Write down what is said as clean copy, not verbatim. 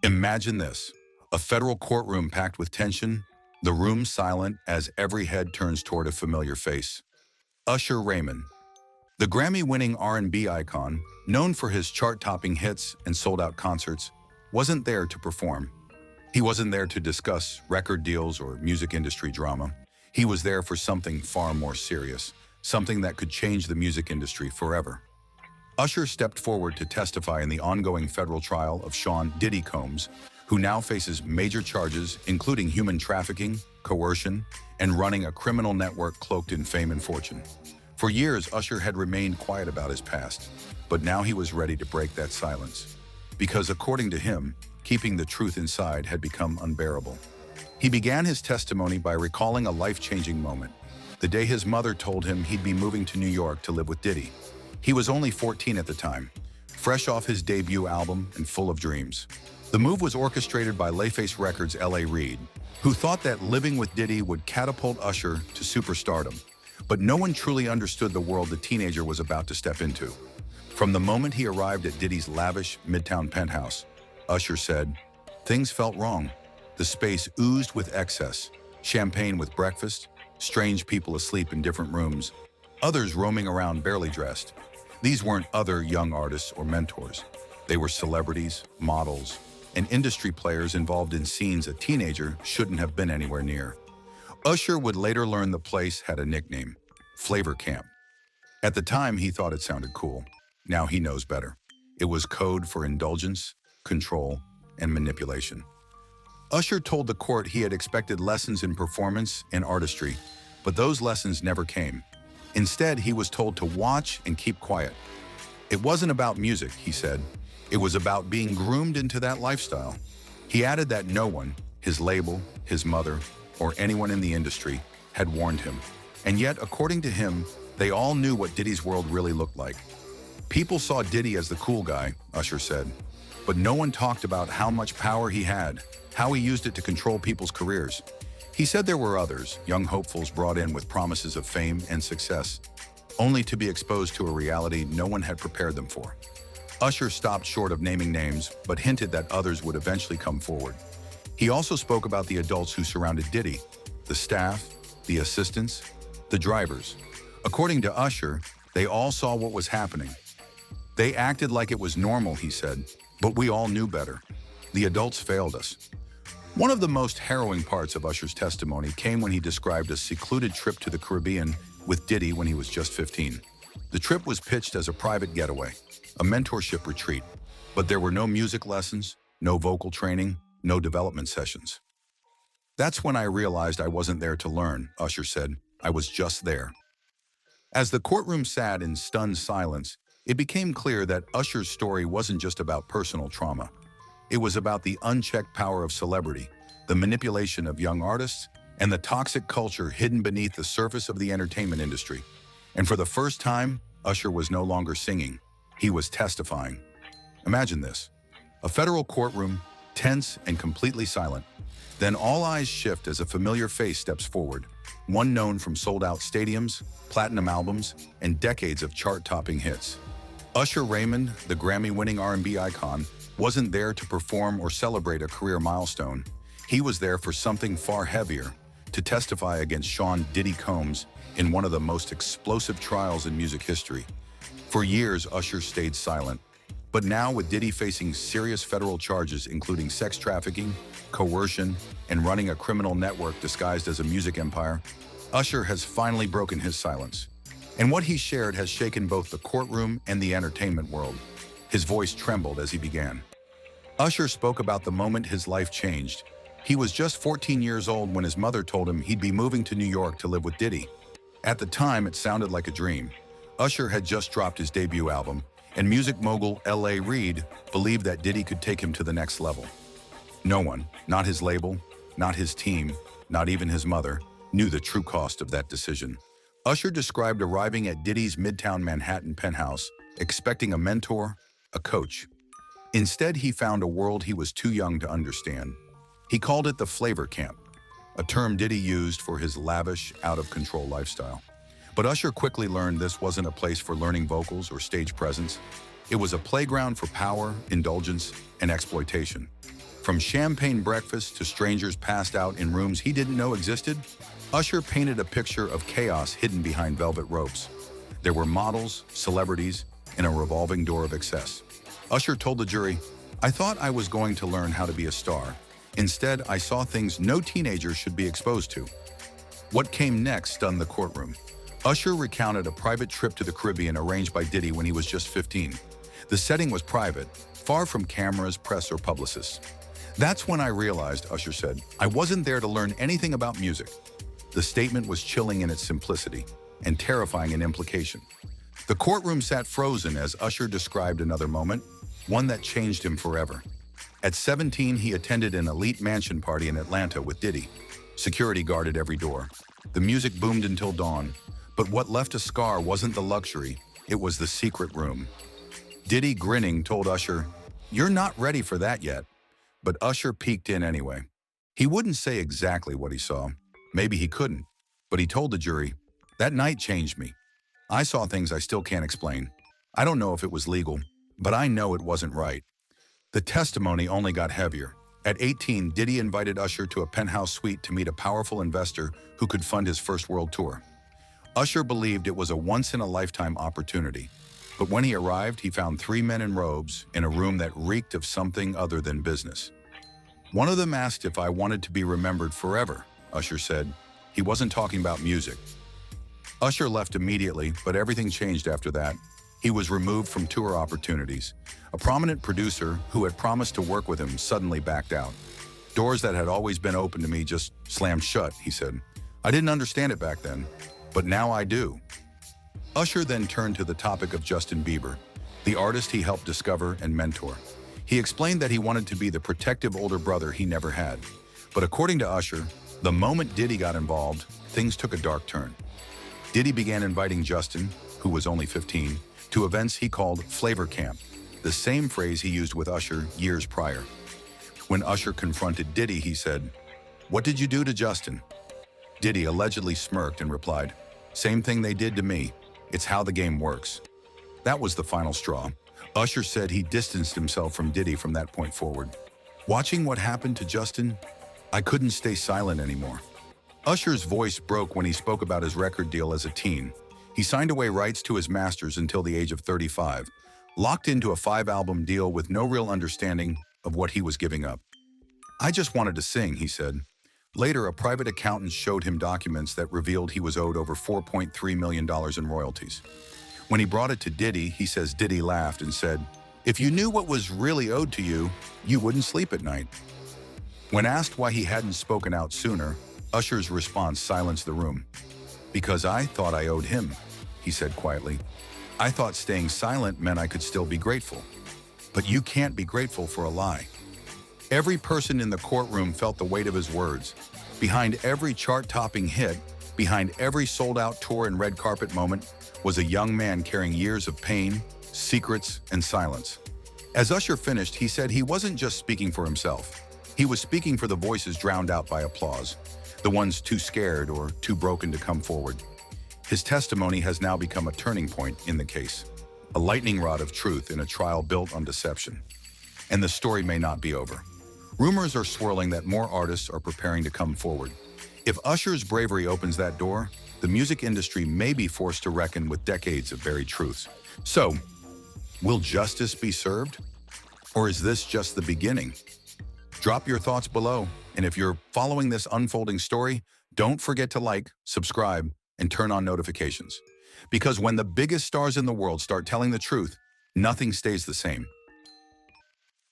Imagine this, a federal courtroom packed with tension, the room silent as every head turns toward a familiar face. Usher Raymond, the Grammy-winning R&B icon, known for his chart-topping hits and sold-out concerts, wasn't there to perform. He wasn't there to discuss record deals or music industry drama. He was there for something far more serious, something that could change the music industry forever. Usher stepped forward to testify in the ongoing federal trial of Sean Diddy Combs, who now faces major charges including human trafficking, coercion, and running a criminal network cloaked in fame and fortune. For years, Usher had remained quiet about his past, but now he was ready to break that silence. Because according to him, keeping the truth inside had become unbearable. He began his testimony by recalling a life-changing moment, the day his mother told him he'd be moving to New York to live with Diddy. He was only 14 at the time, fresh off his debut album and full of dreams. The move was orchestrated by Layface Records' L.A. Reid, who thought that living with Diddy would catapult Usher to superstardom. But no one truly understood the world the teenager was about to step into. From the moment he arrived at Diddy's lavish Midtown penthouse, Usher said, things felt wrong. The space oozed with excess, champagne with breakfast, strange people asleep in different rooms, others roaming around barely dressed. These weren't other young artists or mentors. They were celebrities, models, and industry players involved in scenes a teenager shouldn't have been anywhere near. Usher would later learn the place had a nickname, Flavor Camp. At the time, he thought it sounded cool. Now he knows better. It was code for indulgence, control, and manipulation. Usher told the court he had expected lessons in performance and artistry, but those lessons never came. Instead, he was told to watch and keep quiet. It wasn't about music, he said. It was about being groomed into that lifestyle. He added that no one, his label, his mother, or anyone in the industry, had warned him. And yet, according to him, they all knew what Diddy's world really looked like. People saw Diddy as the cool guy, Usher said, but no one talked about how much power he had, how he used it to control people's careers. He said there were others, young hopefuls brought in with promises of fame and success, only to be exposed to a reality no one had prepared them for. Usher stopped short of naming names, but hinted that others would eventually come forward. He also spoke about the adults who surrounded Diddy, the staff, the assistants, the drivers. According to Usher, they all saw what was happening. They acted like it was normal, he said, but we all knew better. The adults failed us. One of the most harrowing parts of Usher's testimony came when he described a secluded trip to the Caribbean with Diddy when he was just 15. The trip was pitched as a private getaway, a mentorship retreat, but there were no music lessons, no vocal training, no development sessions. That's when I realized I wasn't there to learn, Usher said. I was just there. As the courtroom sat in stunned silence, it became clear that Usher's story wasn't just about personal trauma. It was about the unchecked power of celebrity, the manipulation of young artists, and the toxic culture hidden beneath the surface of the entertainment industry. And for the first time, Usher was no longer singing. He was testifying. Imagine this, a federal courtroom, tense and completely silent. Then all eyes shift as a familiar face steps forward, one known from sold-out stadiums, platinum albums, and decades of chart-topping hits. Usher Raymond, the Grammy-winning R&B icon, wasn't there to perform or celebrate a career milestone. He was there for something far heavier, to testify against Sean Diddy Combs in one of the most explosive trials in music history. For years, Usher stayed silent. But now, with Diddy facing serious federal charges including sex trafficking, coercion, and running a criminal network disguised as a music empire, Usher has finally broken his silence. And what he shared has shaken both the courtroom and the entertainment world. His voice trembled as he began. Usher spoke about the moment his life changed. He was just 14 years old when his mother told him he'd be moving to New York to live with Diddy. At the time, it sounded like a dream. Usher had just dropped his debut album, and music mogul L.A. Reid believed that Diddy could take him to the next level. No one, not his label, not his team, not even his mother, knew the true cost of that decision. Usher described arriving at Diddy's Midtown Manhattan penthouse, expecting a mentor, a coach. Instead, he found a world he was too young to understand. He called it the Flavor Camp, a term Diddy used for his lavish, out-of-control lifestyle. But Usher quickly learned this wasn't a place for learning vocals or stage presence. It was a playground for power, indulgence, and exploitation. From champagne breakfasts to strangers passed out in rooms he didn't know existed, Usher painted a picture of chaos hidden behind velvet ropes. There were models, celebrities, and a revolving door of excess. Usher told the jury, "I thought I was going to learn how to be a star. Instead, I saw things no teenager should be exposed to." What came next stunned the courtroom. Usher recounted a private trip to the Caribbean arranged by Diddy when he was just 15. The setting was private, far from cameras, press, or publicists. "That's when I realized," Usher said, "I wasn't there to learn anything about music." The statement was chilling in its simplicity and terrifying in implication. The courtroom sat frozen as Usher described another moment, one that changed him forever. At 17, he attended an elite mansion party in Atlanta with Diddy. Security guarded every door. The music boomed until dawn, but what left a scar wasn't the luxury, it was the secret room. Diddy, grinning, told Usher, "You're not ready for that yet." But Usher peeked in anyway. He wouldn't say exactly what he saw. Maybe he couldn't, but he told the jury, "That night changed me. I saw things I still can't explain. I don't know if it was legal, but I know it wasn't right." The testimony only got heavier. At 18, Diddy invited Usher to a penthouse suite to meet a powerful investor who could fund his first world tour. Usher believed it was a once-in-a-lifetime opportunity. But when he arrived, he found 3 men in robes in a room that reeked of something other than business. One of them asked if I wanted to be remembered forever, Usher said. He wasn't talking about music. Usher left immediately, but everything changed after that. He was removed from tour opportunities. A prominent producer who had promised to work with him suddenly backed out. "Doors that had always been open to me just slammed shut," he said. "I didn't understand it back then, but now I do." Usher then turned to the topic of Justin Bieber, the artist he helped discover and mentor. He explained that he wanted to be the protective older brother he never had. But according to Usher, the moment Diddy got involved, things took a dark turn. Diddy began inviting Justin, who was only 15, to events he called Flavor Camp, the same phrase he used with Usher years prior. When Usher confronted Diddy, he said, "What did you do to Justin?" Diddy allegedly smirked and replied, "Same thing they did to me. It's how the game works." That was the final straw. Usher said he distanced himself from Diddy from that point forward. "Watching what happened to Justin, I couldn't stay silent anymore." Usher's voice broke when he spoke about his record deal as a teen. He signed away rights to his masters until the age of 35, locked into a 5-album deal with no real understanding of what he was giving up. "I just wanted to sing," he said. Later, a private accountant showed him documents that revealed he was owed over $4.3 million in royalties. When he brought it to Diddy, he says Diddy laughed and said, "If you knew what was really owed to you, you wouldn't sleep at night." When asked why he hadn't spoken out sooner, Usher's response silenced the room. "Because I thought I owed him," he said quietly. "I thought staying silent meant I could still be grateful. But you can't be grateful for a lie." Every person in the courtroom felt the weight of his words. Behind every chart-topping hit, behind every sold-out tour and red carpet moment, was a young man carrying years of pain, secrets, and silence. As Usher finished, he said he wasn't just speaking for himself. He was speaking for the voices drowned out by applause, the ones too scared or too broken to come forward. His testimony has now become a turning point in the case, a lightning rod of truth in a trial built on deception. And the story may not be over. Rumors are swirling that more artists are preparing to come forward. If Usher's bravery opens that door, the music industry may be forced to reckon with decades of buried truths. So, will justice be served? Or is this just the beginning? Drop your thoughts below, and if you're following this unfolding story, don't forget to like, subscribe, and turn on notifications. Because when the biggest stars in the world start telling the truth, nothing stays the same.